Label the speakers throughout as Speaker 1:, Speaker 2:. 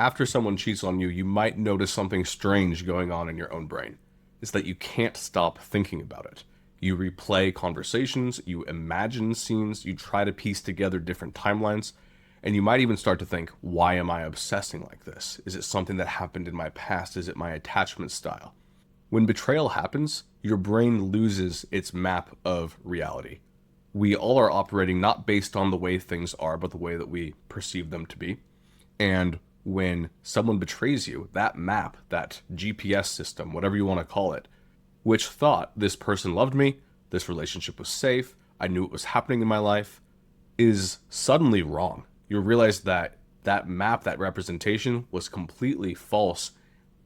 Speaker 1: After someone cheats on you, you might notice something strange going on in your own brain. It's that you can't stop thinking about it. You replay conversations, you imagine scenes, you try to piece together different timelines, and you might even start to think, why am I obsessing like this? Is it something that happened in my past? Is it my attachment style? When betrayal happens, your brain loses its map of reality. We all are operating not based on the way things are, but the way that we perceive them to be. And when someone betrays you, that map, that GPS system, whatever you want to call it, which thought this person loved me, this relationship was safe, I knew it was happening in my life, is suddenly wrong. You realize that that map, that representation was completely false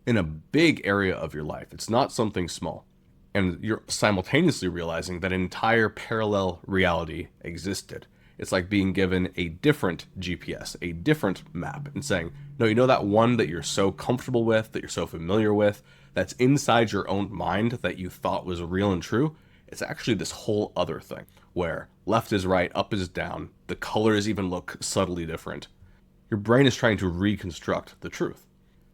Speaker 1: in a big area of your life. It's not something small. And you're simultaneously realizing that an entire parallel reality existed. It's like being given a different GPS, a different map, and saying, no, you know that one that you're so comfortable with, that you're so familiar with, that's inside your own mind that you thought was real and true? It's actually this whole other thing where left is right, up is down, the colors even look subtly different. Your brain is trying to reconstruct the truth.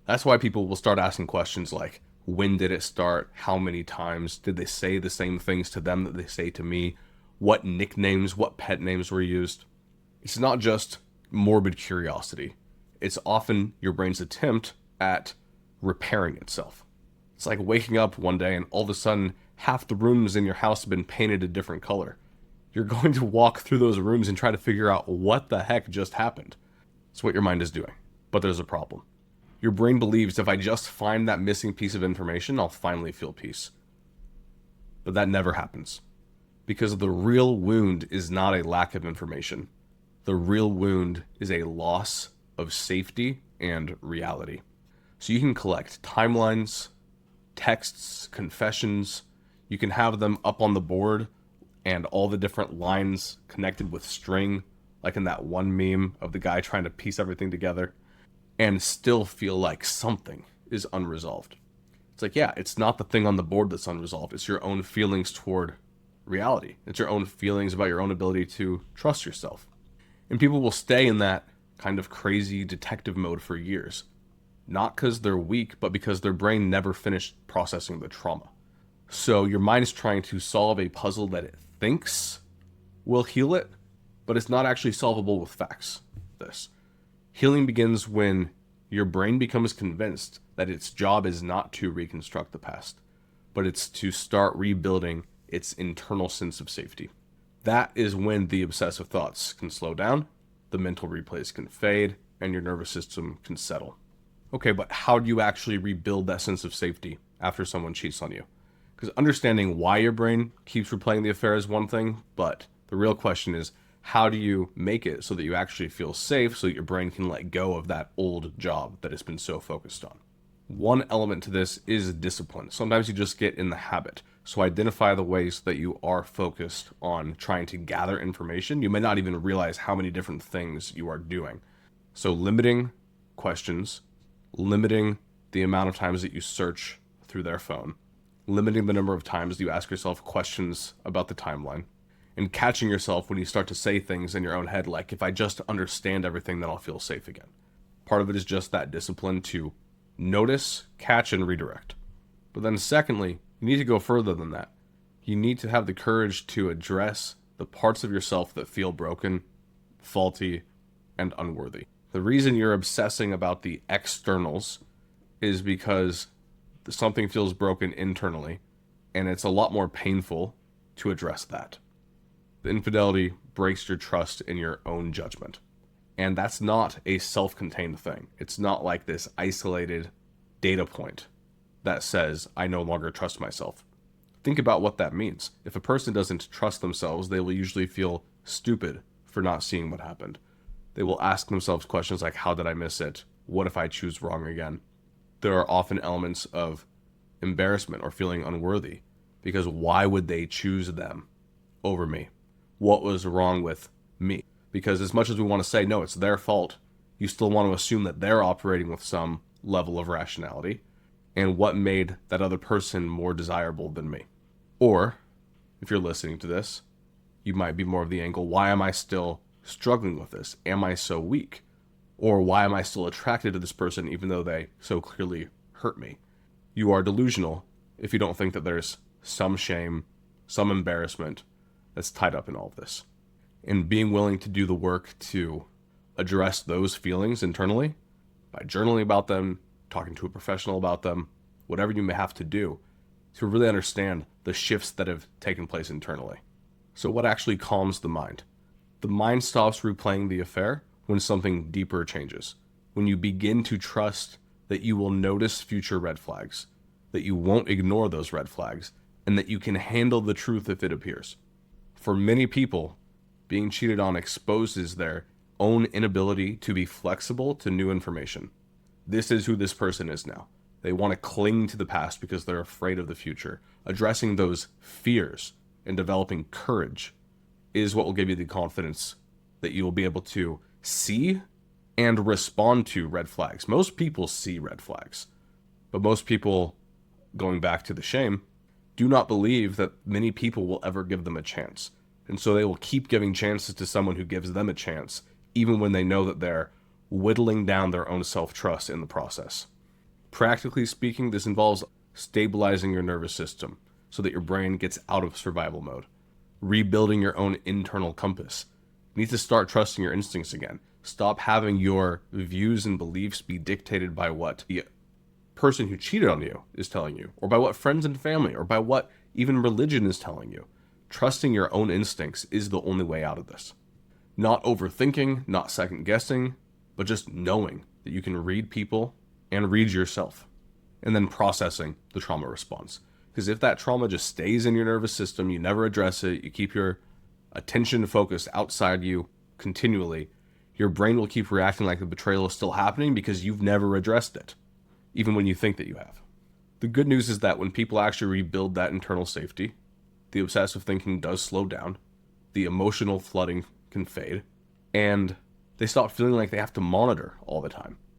Speaker 1: That's why people will start asking questions like, when did it start? How many times? Did they say the same things to them that they say to me? What nicknames, what pet names were used? It's not just morbid curiosity. It's often your brain's attempt at repairing itself. It's like waking up one day and all of a sudden half the rooms in your house have been painted a different color. You're going to walk through those rooms and try to figure out what the heck just happened. It's what your mind is doing. But there's a problem. Your brain believes if I just find that missing piece of information, I'll finally feel peace. But that never happens. Because the real wound is not a lack of information. The real wound is a loss of safety and reality. So you can collect timelines, texts, confessions. You can have them up on the board and all the different lines connected with string, like in that one meme of the guy trying to piece everything together, and still feel like something is unresolved. It's like, yeah, it's not the thing on the board that's unresolved. It's your own feelings toward reality. It's your own feelings about your own ability to trust yourself. And people will stay in that kind of crazy detective mode for years. Not because they're weak, but because their brain never finished processing the trauma. So your mind is trying to solve a puzzle that it thinks will heal it, but it's not actually solvable with facts. This healing begins when your brain becomes convinced that its job is not to reconstruct the past, but it's to start rebuilding its internal sense of safety. That is when the obsessive thoughts can slow down, the mental replays can fade, and your nervous system can settle. Okay, but how do you actually rebuild that sense of safety after someone cheats on you? Because understanding why your brain keeps replaying the affair is one thing, but the real question is, how do you make it so that you actually feel safe so that your brain can let go of that old job that it's been so focused on? One element to this is discipline. Sometimes you just get in the habit. So identify the ways that you are focused on trying to gather information. You may not even realize how many different things you are doing. So limiting questions, limiting the amount of times that you search through their phone, limiting the number of times you ask yourself questions about the timeline, and catching yourself when you start to say things in your own head like, if I just understand everything, then I'll feel safe again. Part of it is just that discipline to notice, catch, and redirect. But then secondly, you need to go further than that. You need to have the courage to address the parts of yourself that feel broken, faulty, and unworthy. The reason you're obsessing about the externals is because something feels broken internally, and it's a lot more painful to address that. The infidelity breaks your trust in your own judgment. And that's not a self-contained thing. It's not like this isolated data point that says, I no longer trust myself. Think about what that means. If a person doesn't trust themselves, they will usually feel stupid for not seeing what happened. They will ask themselves questions like, how did I miss it? What if I choose wrong again? There are often elements of embarrassment or feeling unworthy, because why would they choose them over me? What was wrong with me? Because as much as we want to say, no, it's their fault, you still want to assume that they're operating with some level of rationality. And what made that other person more desirable than me? Or, if you're listening to this, you might be more of the angle, why am I still struggling with this? Am I so weak? Or why am I still attracted to this person even though they so clearly hurt me? You are delusional if you don't think that there's some shame, some embarrassment that's tied up in all of this. And being willing to do the work to address those feelings internally by journaling about them, talking to a professional about them, whatever you may have to do to really understand the shifts that have taken place internally. So what actually calms the mind? The mind stops replaying the affair when something deeper changes. When you begin to trust that you will notice future red flags, that you won't ignore those red flags, and that you can handle the truth if it appears. For many people, being cheated on exposes their own inability to be flexible to new information. This is who this person is now. They want to cling to the past because they're afraid of the future. Addressing those fears and developing courage is what will give you the confidence that you will be able to see and respond to red flags. Most people see red flags, but most people, going back to the shame, do not believe that many people will ever give them a chance. And so they will keep giving chances to someone who gives them a chance, even when they know that they're whittling down their own self-trust in the process. Practically speaking, this involves stabilizing your nervous system so that your brain gets out of survival mode, rebuilding your own internal compass. You need to start trusting your instincts again. Stop having your views and beliefs be dictated by what the person who cheated on you is telling you, or by what friends and family, or by what even religion is telling you. Trusting your own instincts is the only way out of this. Not overthinking, not second guessing, but just knowing that you can read people and read yourself, and then processing the trauma response. Because if that trauma just stays in your nervous system, you never address it, you keep your attention focused outside you continually, your brain will keep reacting like the betrayal is still happening because you've never addressed it, even when you think that you have. The good news is that when people actually rebuild that internal safety, the obsessive thinking does slow down, the emotional flooding can fade, and they stop feeling like they have to monitor all the time.